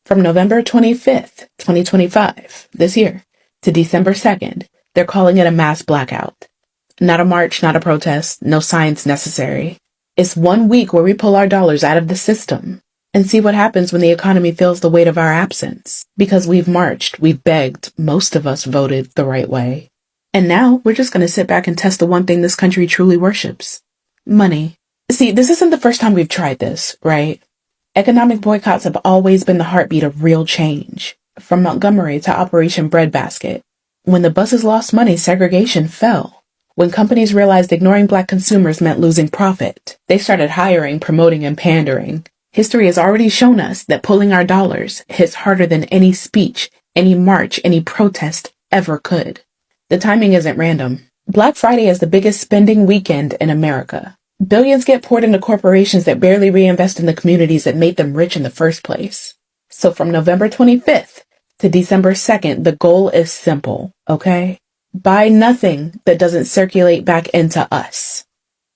From November 25th, 2025, this year, to December 2nd, they're calling it a mass blackout. Not a march, not a protest, no science necessary. It's 1 week where we pull our dollars out of the system and see what happens when the economy feels the weight of our absence. Because we've marched, we've begged, most of us voted the right way. And now we're just going to sit back and test the one thing this country truly worships. Money. See, this isn't the first time we've tried this, right? Economic boycotts have always been the heartbeat of real change. From Montgomery to Operation Breadbasket. When the buses lost money, segregation fell. When companies realized ignoring Black consumers meant losing profit, they started hiring, promoting, and pandering. History has already shown us that pulling our dollars hits harder than any speech, any march, any protest ever could. The timing isn't random. Black Friday is the biggest spending weekend in America. Billions get poured into corporations that barely reinvest in the communities that made them rich in the first place. So from November 25th to December 2nd, the goal is simple, okay? Buy nothing that doesn't circulate back into us.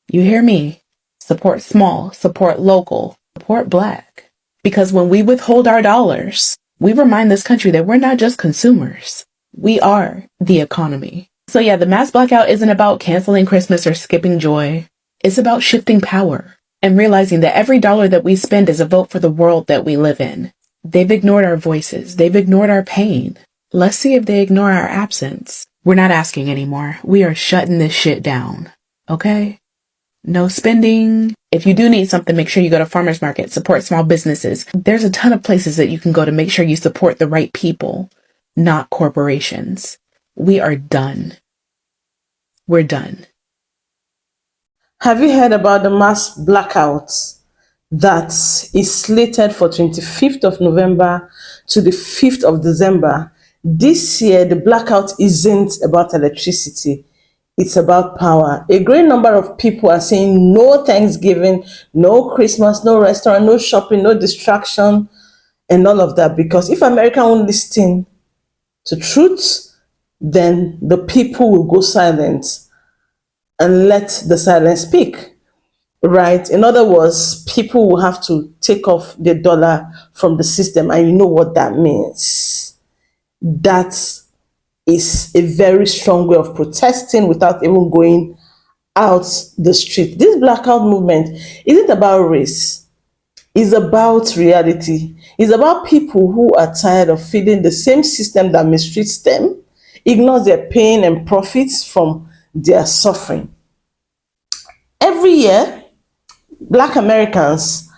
You hear me? Support small, support local, support Black. Because when we withhold our dollars, we remind this country that we're not just consumers. We are the economy. So yeah, the mass blackout isn't about canceling Christmas or skipping joy. It's about shifting power and realizing that every dollar that we spend is a vote for the world that we live in. They've ignored our voices. They've ignored our pain. Let's see if they ignore our absence. We're not asking anymore. We are shutting this shit down. Okay? No spending. If you do need something, make sure you go to farmers market, support small businesses. There's a ton of places that you can go to make sure you support the right people, not corporations. We are done. We're done. Have you heard about the mass blackout that is slated for 25th of November to the 5th of December? This year, the blackout isn't about electricity. It's about power. A great number of people are saying no Thanksgiving, no Christmas, no restaurant, no shopping, no distraction, and all of that. Because if America won't listen to truth, then the people will go silent and let the silence speak, right? In other words, people will have to take off the dollar from the system, and you know what that means. That is a very strong way of protesting without even going out the street. This blackout movement isn't about race. It's about reality. It's about people who are tired of feeding the same system that mistreats them, ignores their pain and profits from their suffering. Every year, Black Americans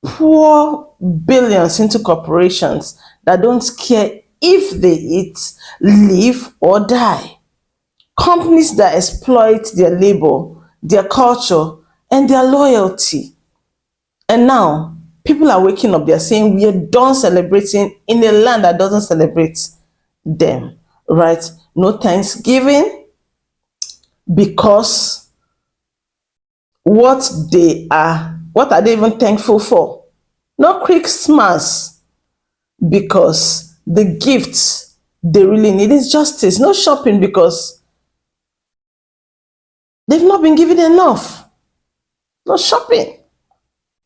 pour billions into corporations that don't care if they eat, live, or die. Companies that exploit their labor, their culture, and their loyalty. And now, people are waking up, they're saying we are done celebrating in a land that doesn't celebrate them, right? No Thanksgiving, because what are they even thankful for? No Christmas, because the gifts they really need is justice. No shopping, because they've not been given enough. No shopping.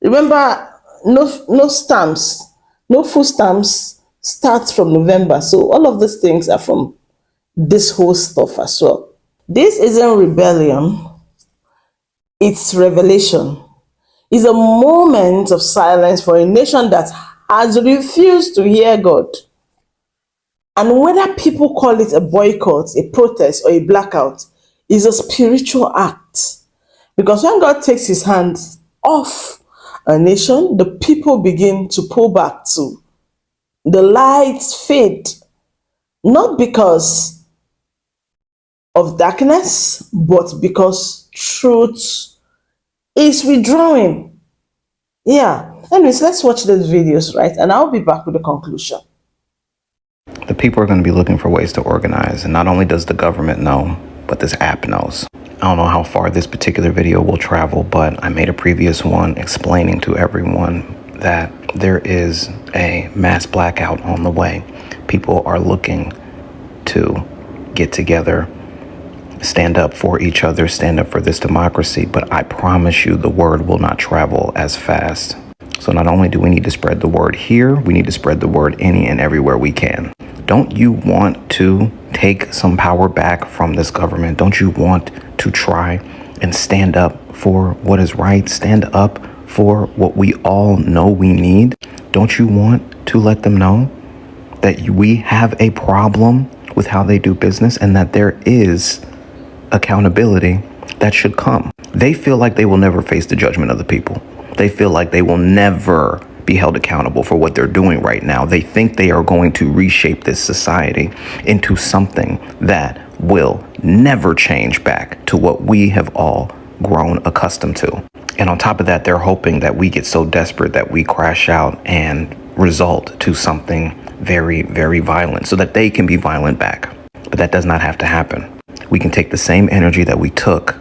Remember, no stamps, no food stamps starts from November. So all of these things are from this whole stuff as well. This isn't rebellion. It's revelation. It's a moment of silence for a nation that has refused to hear God. And whether people call it a boycott, a protest, or a blackout, is a spiritual act. Because when God takes his hands off a nation, the people begin to pull back too. The lights fade, not because of darkness, but because truth is withdrawing. Yeah. Anyways, let's watch those videos, right? And I'll be back with the conclusion. The people are going to be looking for ways to organize, and not only does the government know, but this app knows. I don't know how far this particular video will travel, but I made a previous one explaining to everyone that there is a mass blackout on the way. People are looking to get together, stand up for each other, stand up for this democracy, but I promise you the word will not travel as fast. So not only do we need to spread the word here, we need to spread the word any and everywhere we can. Don't you want to take some power back from this government? Don't you want to try and stand up for what is right? Stand up for what we all know we need? Don't you want to let them know that we have a problem with how they do business and that there is accountability that should come? They feel like they will never face the judgment of the people. They feel like they will never be held accountable for what they're doing right now. They think they are going to reshape this society into something that will never change back to what we have all grown accustomed to. And on top of that, they're hoping that we get so desperate that we crash out and result to something very, very violent so that they can be violent back. But that does not have to happen. We can take the same energy that we took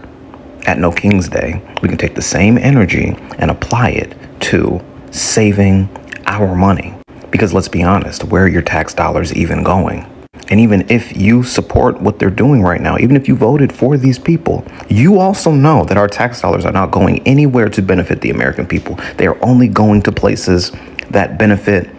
at No King's Day, we can take the same energy and apply it to saving our money. Because let's be honest, where are your tax dollars even going? And even if you support what they're doing right now, even if you voted for these people, you also know that our tax dollars are not going anywhere to benefit the American people. They are only going to places that benefit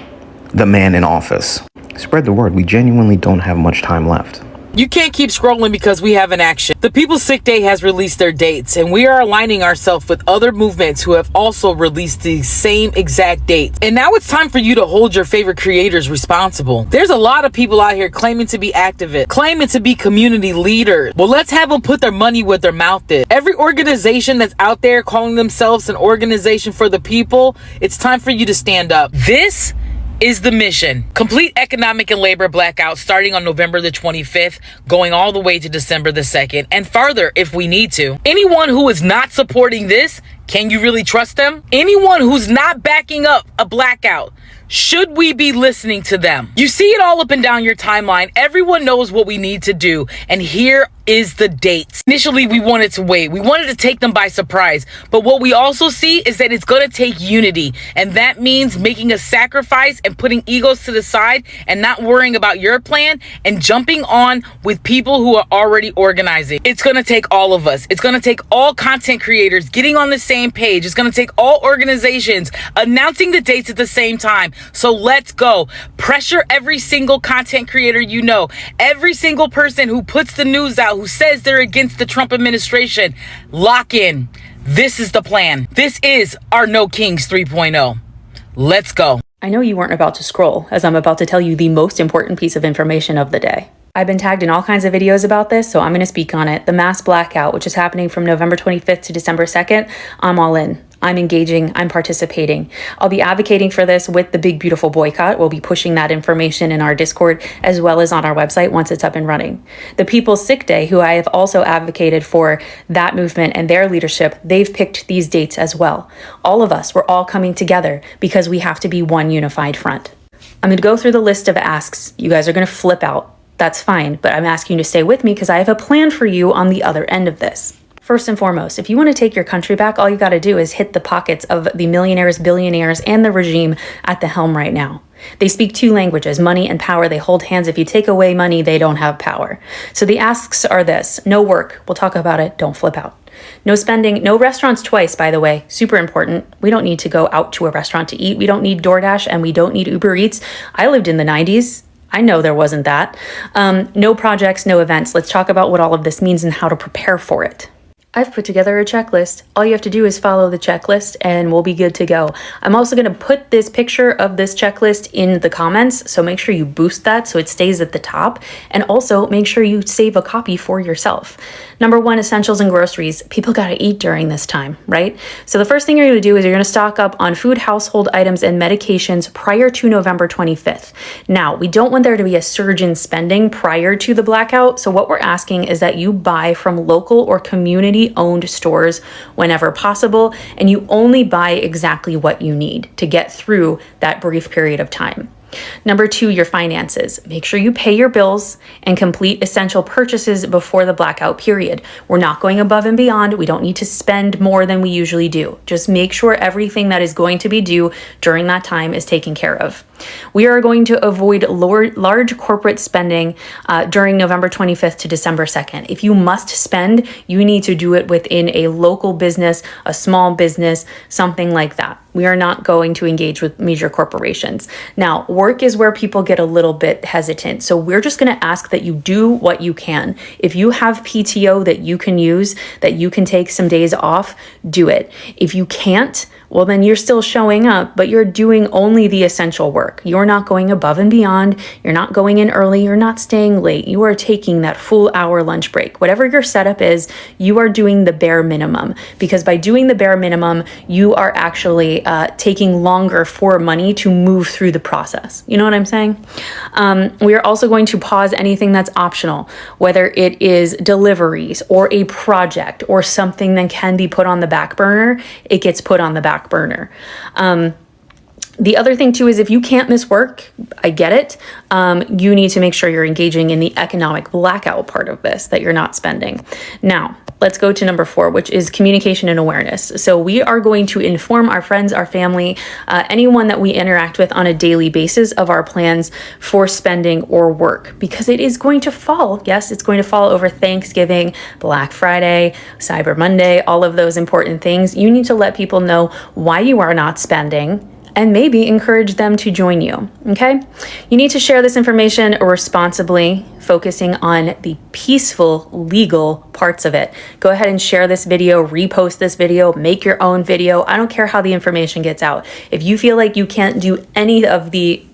the man in office. Spread the word. We genuinely don't have much time left. You can't keep scrolling because we have an action. The People's Sick Day has released their dates, and we are aligning ourselves with other movements who have also released the same exact dates. And now it's time for you to hold your favorite creators responsible. There's a lot of people out here claiming to be activists, claiming to be community leaders. Well, let's have them put their money where their mouth is. Every organization that's out there calling themselves an organization for the people, it's time for you to stand up. This is the mission. Complete economic and labor blackout starting on November the 25th, going all the way to December the 2nd, and farther if we need to. Anyone who is not supporting this, can you really trust them? Anyone who's not backing up a blackout, should we be listening to them? You see it all up and down your timeline. Everyone knows what we need to do. And here is the dates. Initially, we wanted to wait. We wanted to take them by surprise. But what we also see is that it's going to take unity. And that means making a sacrifice and putting egos to the side and not worrying about your plan and jumping on with people who are already organizing. It's going to take all of us. It's going to take all content creators getting on the same page. It's going to take all organizations announcing the dates at the same time. So let's go. Pressure every single content creator you know. Every single person who puts the news out, who says they're against the Trump administration. Lock in. This is the plan. This is our No Kings 3.0. Let's go. I know you weren't about to scroll, as I'm about to tell you the most important piece of information of the day. I've been tagged in all kinds of videos about this, so I'm going to speak on it. The mass blackout, which is happening from November 25th to December 2nd, I'm all in. I'm engaging, I'm participating. I'll be advocating for this with the Big Beautiful Boycott. We'll be pushing that information in our Discord as well as on our website once it's up and running. The People's Sick Day, who I have also advocated for that movement and their leadership, they've picked these dates as well. All of us, we're all coming together because we have to be one unified front. I'm going to go through the list of asks. You guys are going to flip out. That's fine, but I'm asking you to stay with me because I have a plan for you on the other end of this. First and foremost, if you want to take your country back, all you got to do is hit the pockets of the millionaires, billionaires, and the regime at the helm right now. They speak two languages, money and power. They hold hands. If you take away money, they don't have power. So the asks are this: no work. We'll talk about it. Don't flip out. No spending. No restaurants twice, by the way. Super important. We don't need to go out to a restaurant to eat. We don't need DoorDash and we don't need Uber Eats. I lived in the 90s. I know there wasn't that. No projects, no events. Let's talk about what all of this means and how to prepare for it. I've put together a checklist. All you have to do is follow the checklist and we'll be good to go. I'm also going to put this picture of this checklist in the comments, so make sure you boost that so it stays at the top, and also make sure you save a copy for yourself. Number one, essentials and groceries. People got to eat during this time, right? So the first thing you're going to do is you're going to stock up on food, household items, and medications prior to November 25th. Now, we don't want there to be a surge in spending prior to the blackout, so what we're asking is that you buy from local or community-owned stores whenever possible, and you only buy exactly what you need to get through that brief period of time. Number two, your finances. Make sure you pay your bills and complete essential purchases before the blackout period. We're not going above and beyond. We don't need to spend more than we usually do. Just make sure everything that is going to be due during that time is taken care of. We are going to avoid large corporate spending during November 25th to December 2nd. If you must spend, you need to do it within a local business, a small business, something like that. We are not going to engage with major corporations. Now, work is where people get a little bit hesitant. So we're just going to ask that you do what you can. If you have PTO that you can use, that you can take some days off, do it. If you can't, well, then you're still showing up, but you're doing only the essential work. You're not going above and beyond. You're not going in early. You're not staying late. You are taking that full hour lunch break. Whatever your setup is, you are doing the bare minimum, because by doing the bare minimum, you are actually taking longer for money to move through the process. You know what I'm saying? We are also going to pause anything that's optional, whether it is deliveries or a project or something that can be put on the back burner. It gets put on the back burner. The other thing too is if you can't miss work, I get it. You need to make sure you're engaging in the economic blackout part of this, that you're not spending. Now, let's go to number 4, which is communication and awareness. So we are going to inform our friends, our family, anyone that we interact with on a daily basis of our plans for spending or work, because it is going to fall. Yes, it's going to fall over Thanksgiving, Black Friday, Cyber Monday, all of those important things. You need to let people know why you are not spending, and maybe encourage them to join you, okay? You need to share this information responsibly, focusing on the peaceful, legal parts of it. Go ahead and share this video, repost this video, make your own video. I don't care how the information gets out. If you feel like you can't do any of the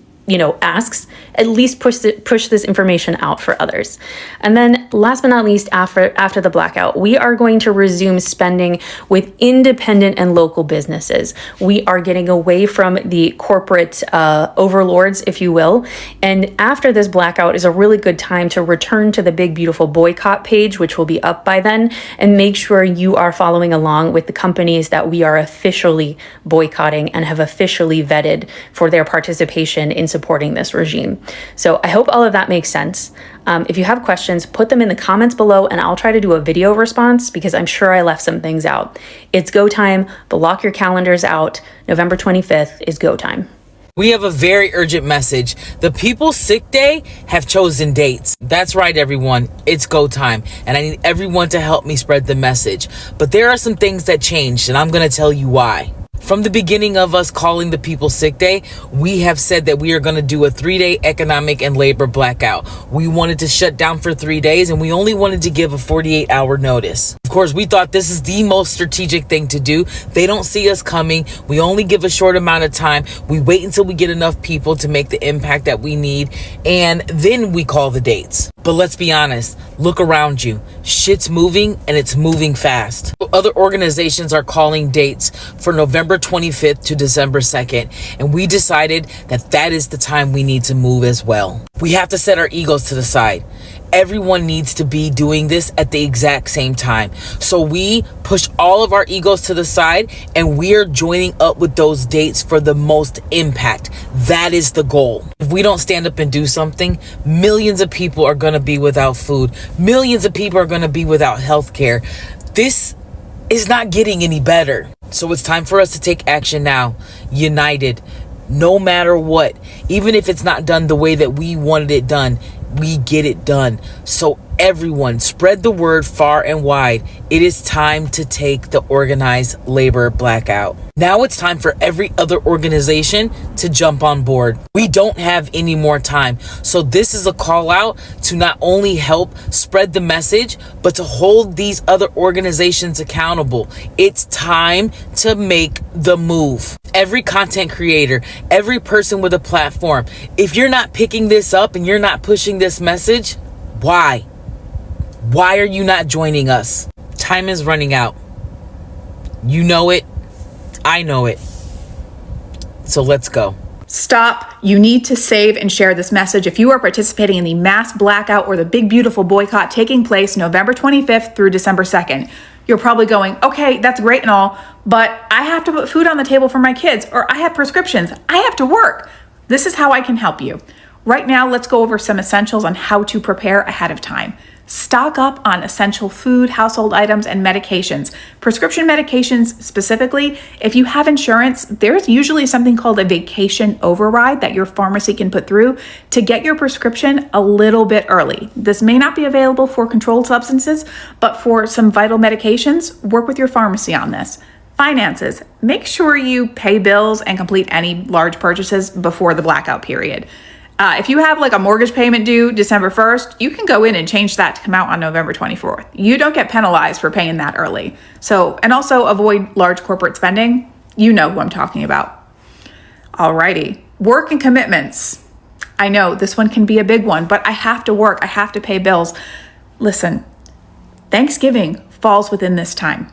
asks, at least push this information out for others. And then last but not least, after the blackout, we are going to resume spending with independent and local businesses. We are getting away from the corporate overlords, if you will. And after this blackout is a really good time to return to the Big Beautiful Boycott page, which will be up by then, and make sure you are following along with the companies that we are officially boycotting and have officially vetted for their participation in supporting this regime. So I hope all of that makes sense. If you have questions, put them in the comments below and I'll try to do a video response, because I'm sure I left some things out. It's go time. Block your calendars out. November 25th is go time. We have a very urgent message. The People's Sick Day have chosen dates. That's right, everyone. It's go time. And I need everyone to help me spread the message. But there are some things that changed, and I'm going to tell you why. From the beginning of us calling the People's Sick Day, we have said that we are going to do a 3-day economic and labor blackout. We wanted to shut down for 3 days, and we only wanted to give a 48-hour notice. Of course, we thought this is the most strategic thing to do. They don't see us coming. We only give a short amount of time. We wait until we get enough people to make the impact that we need, and then we call the dates. But let's be honest, look around you. Shit's moving, and it's moving fast. Other organizations are calling dates for November 25th to December 2nd, and we decided that that is the time we need to move as well. We have to set our egos to the side. Everyone needs to be doing this at the exact same time. So we push all of our egos to the side, and we are joining up with those dates for the most impact. That is the goal. If we don't stand up and do something, millions of people are going to be without food. Millions of people are going to be without health care. This is not getting any better. So it's time for us to take action now, united, no matter what. Even if it's not done the way that we wanted it done, we get it done. So everyone, spread the word far and wide. It is time to take the organized labor blackout. Now it's time for every other organization to jump on board. We don't have any more time. So this is a call out to not only help spread the message, but to hold these other organizations accountable. It's time to make the move. Every content creator, every person with a platform, if you're not picking this up and you're not pushing this message, why? Why are you not joining us? Time is running out. You know it. I know it. So let's go. Stop. You need to save and share this message if you are participating in the mass blackout or the Big Beautiful Boycott taking place November 25th through December 2nd. You're probably going, okay, that's great and all, but I have to put food on the table for my kids, or I have prescriptions. I have to work. This is how I can help you. Right now, let's go over some essentials on how to prepare ahead of time. Stock up on essential food, household items, and medications. Prescription medications specifically, if you have insurance, there's usually something called a vacation override that your pharmacy can put through to get your prescription a little bit early. This may not be available for controlled substances, but for some vital medications, work with your pharmacy on this. Finances, make sure you pay bills and complete any large purchases before the blackout period. If you have like a mortgage payment due December 1st, you can go in and change that to come out on November 24th. You don't get penalized for paying that early. And also avoid large corporate spending. You know who I'm talking about. Alrighty, work and commitments. I know this one can be a big one, but I have to work, I have to pay bills. Listen, Thanksgiving falls within this time.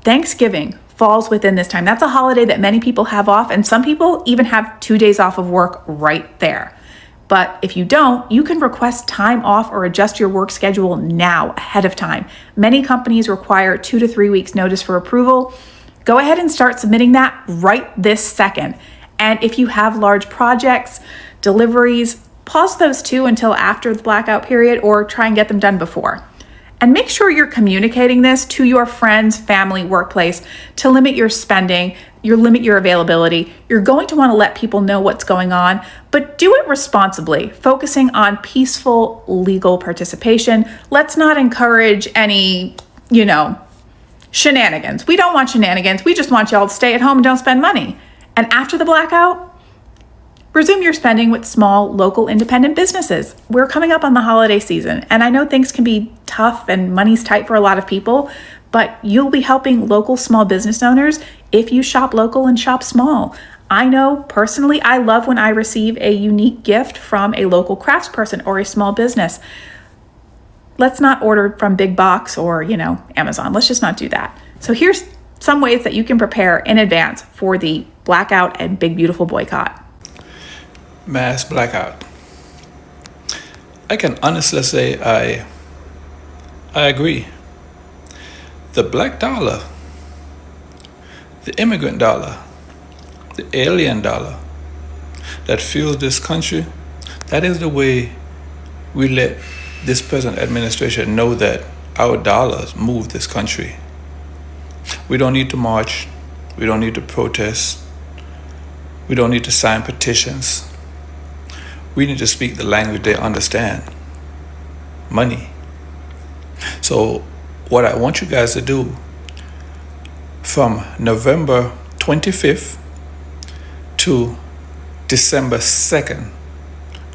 Thanksgiving falls within this time. That's a holiday that many people have off, and some people even have 2 days off of work right there. But if you don't, you can request time off or adjust your work schedule now ahead of time. Many companies require 2 to 3 weeks notice for approval. Go ahead and start submitting that right this second. And if you have large projects, deliveries, pause those too until after the blackout period or try and get them done before. And make sure you're communicating this to your friends, family, workplace to limit your spending, limit your availability. You're going to want to let people know what's going on, but do it responsibly, focusing on peaceful legal participation. Let's not encourage any, shenanigans. We don't want shenanigans. We just want y'all to stay at home and don't spend money. And after the blackout, resume your spending with small, local, independent businesses. We're coming up on the holiday season, and I know things can be tough and money's tight for a lot of people, but you'll be helping local small business owners if you shop local and shop small. I know personally, I love when I receive a unique gift from a local craftsperson or a small business. Let's not order from big box or, Amazon. Let's just not do that. So here's some ways that you can prepare in advance for the blackout and big, beautiful boycott. Mass blackout. I can honestly say I agree. The black dollar, the immigrant dollar, the alien dollar that fuels this country, that is the way we let this present administration know that our dollars move this country. We don't need to march. We don't need to protest. We don't need to sign petitions. We need to speak the language they understand. Money. So what I want you guys to do from November 25th to December 2nd,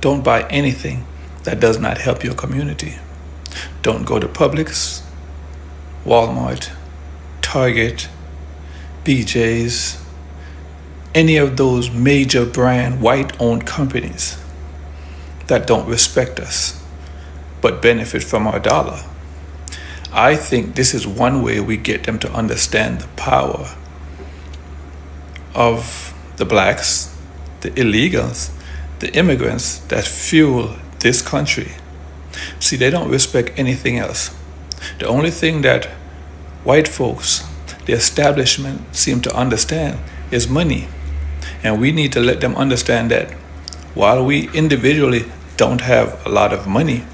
don't buy anything that does not help your community. Don't go to Publix, Walmart, Target, BJ's, any of those major brand white-owned companies that don't respect us but benefit from our dollar. I think this is one way we get them to understand the power of the blacks, the illegals, the immigrants that fuel this country. See, they don't respect anything else. The only thing that white folks, the establishment, seem to understand is money. And we need to let them understand that while we individually don't have a lot of money,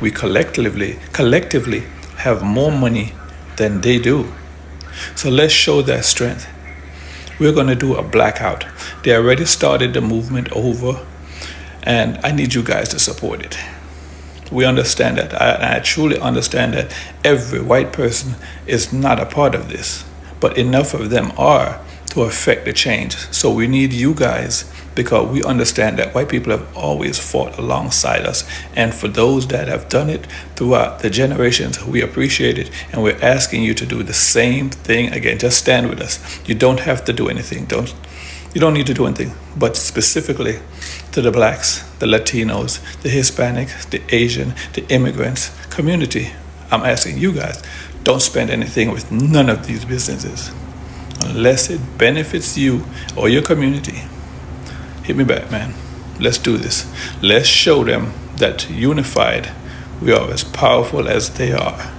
we collectively have more money than they do. So let's show that strength. We're going to do a blackout. They already started the movement over, and I need you guys to support it. We understand that. I truly understand that every white person is not a part of this, but enough of them are to affect the change. So we need you guys, because we understand that white people have always fought alongside us. And for those that have done it throughout the generations, we appreciate it. And we're asking you to do the same thing again. Just stand with us. You don't have to do anything. You don't need to do anything, but specifically to the blacks, the Latinos, the Hispanics, the Asian, the immigrants community. I'm asking you guys, don't spend anything with none of these businesses unless it benefits you or your community. Hit me back, man. Let's do this. Let's show them that unified, we are as powerful as they are.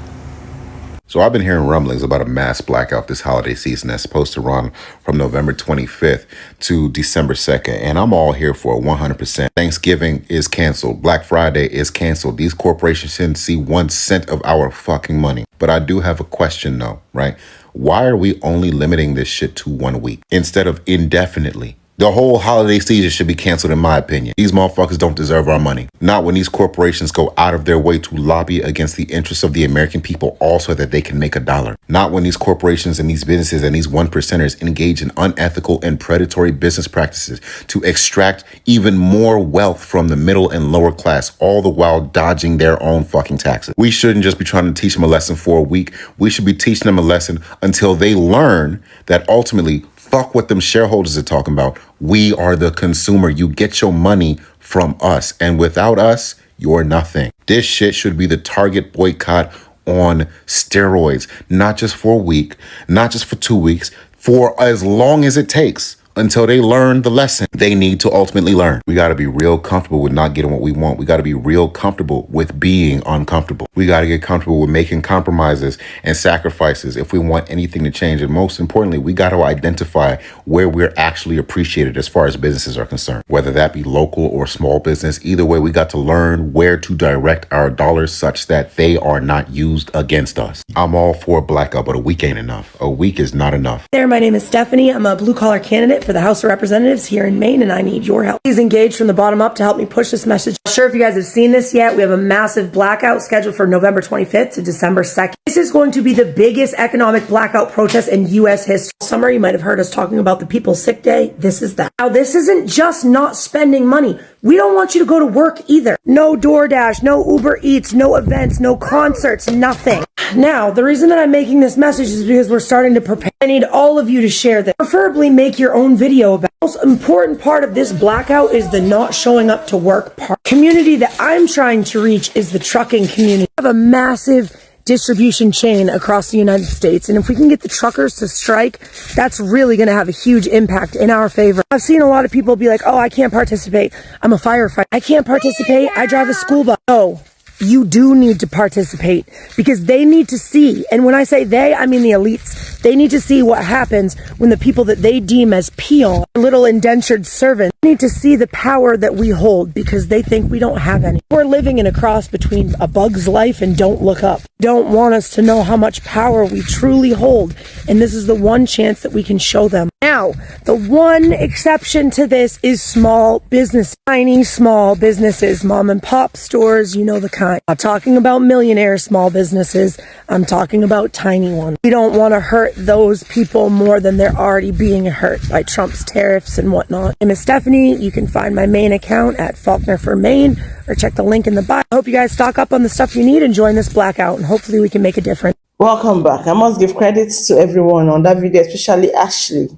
So I've been hearing rumblings about a mass blackout this holiday season that's supposed to run from November 25th to December 2nd. And I'm all here for it 100%. Thanksgiving is canceled. Black Friday is canceled. These corporations shouldn't see 1 cent of our fucking money. But I do have a question though, right? Why are we only limiting this shit to 1 week instead of indefinitely? The whole holiday season should be canceled in my opinion. These motherfuckers don't deserve our money. Not when these corporations go out of their way to lobby against the interests of the American people also that they can make $1. Not when these corporations and these businesses and these 1%ers engage in unethical and predatory business practices to extract even more wealth from the middle and lower class, all the while dodging their own fucking taxes. We shouldn't just be trying to teach them a lesson for a week. We should be teaching them a lesson until they learn that ultimately fuck what them shareholders are talking about. We are the consumer. You get your money from us. And without us, you're nothing. This shit should be the target boycott on steroids. Not just for a week, not just for 2 weeks, for as long as it takes until they learn the lesson they need to ultimately learn. We got to be real comfortable with not getting what we want. We got to be real comfortable with being uncomfortable. We got to get comfortable with making compromises and sacrifices if we want anything to change. And most importantly, we got to identify where we're actually appreciated as far as businesses are concerned, whether that be local or small business. Either way, we got to learn where to direct our dollars such that they are not used against us. I'm all for a blackout, but a week ain't enough. A week is not enough. There, my name is Stephanie. I'm a blue collar candidate for the House of Representatives here in Maine, and I need your help. Please engage from the bottom up to help me push this message. Not sure if you guys have seen this yet. We have a massive blackout scheduled for November 25th to December 2nd. This is going to be the biggest economic blackout protest in U.S. history. Summer, you might have heard us talking about the People's Sick Day. This is that. Now, this isn't just not spending money. We don't want you to go to work either. No DoorDash, no Uber Eats, no events, no concerts, nothing. Now, the reason that I'm making this message is because we're starting to prepare. I need all of you to share this. Preferably make your own video about it. The most important part of this blackout is the not showing up to work part. Community that I'm trying to reach is the trucking community. We have a massive distribution chain across the United States. And if we can get the truckers to strike, that's really going to have a huge impact in our favor. I've seen a lot of people be like, oh, I can't participate. I'm a firefighter. I can't participate. I drive a school bus. No. You do need to participate because they need to see, and when I say they, I mean the elites, they need to see what happens when the people that they deem as peon, little indentured servants, need to see the power that we hold because they think we don't have any. We're living in a cross between A Bug's Life and Don't Look Up. Don't want us to know how much power we truly hold, and this is the one chance that we can show them. Now, the one exception to this is small business, tiny small businesses, mom and pop stores, you know the kind. I'm not talking about millionaire small businesses. I'm talking about tiny ones. We don't want to hurt those people more than they're already being hurt by Trump's tariffs and whatnot. My name is Stephanie. You can find my main account at Faulkner for Maine or check the link in the bio. I hope you guys stock up on the stuff you need and join this blackout, and hopefully we can make a difference. Welcome back. I must give credits to everyone on that video, especially Ashley.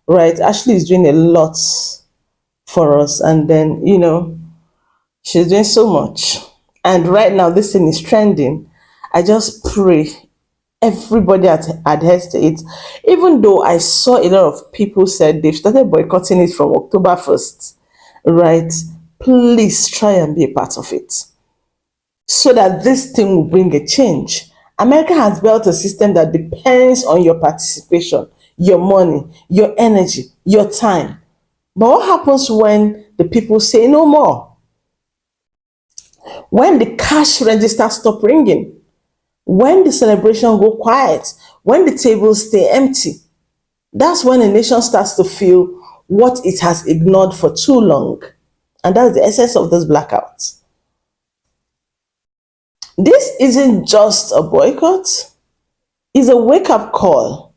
Right? Ashley is doing a lot for us, and then, you know, she's doing so much. And right now, this thing is trending. I just pray everybody adheres to it. Even though I saw a lot of people said they've started boycotting it from October 1st, right? Please try and be a part of it so that this thing will bring a change. America has built a system that depends on your participation, your money, your energy, your time. But what happens when the people say no more? When the cash register stop ringing, when the celebration go quiet, when the tables stay empty, that's when a nation starts to feel what it has ignored for too long. And that's the essence of this blackout. This isn't just a boycott, it's a wake-up call,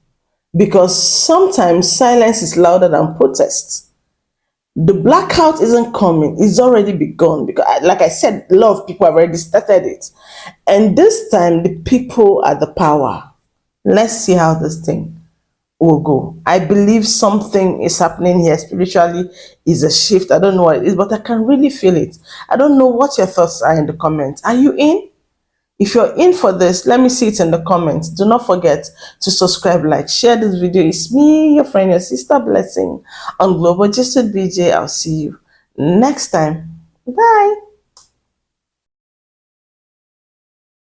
because sometimes silence is louder than protest. The blackout isn't coming, it's already begun, because like I said, a lot of people have already started it. And this time, the people are the power. Let's see how this thing will go. I believe something is happening here spiritually, is a shift. I don't know what it is, but I can really feel it. I don't know what your thoughts are in the comments. Are you in? If you're in for this, let me see it in the comments. Do not forget to subscribe, like, share this video. It's me, your friend, your sister Blessing on Global Just with BJ. I'll see you next time. Bye.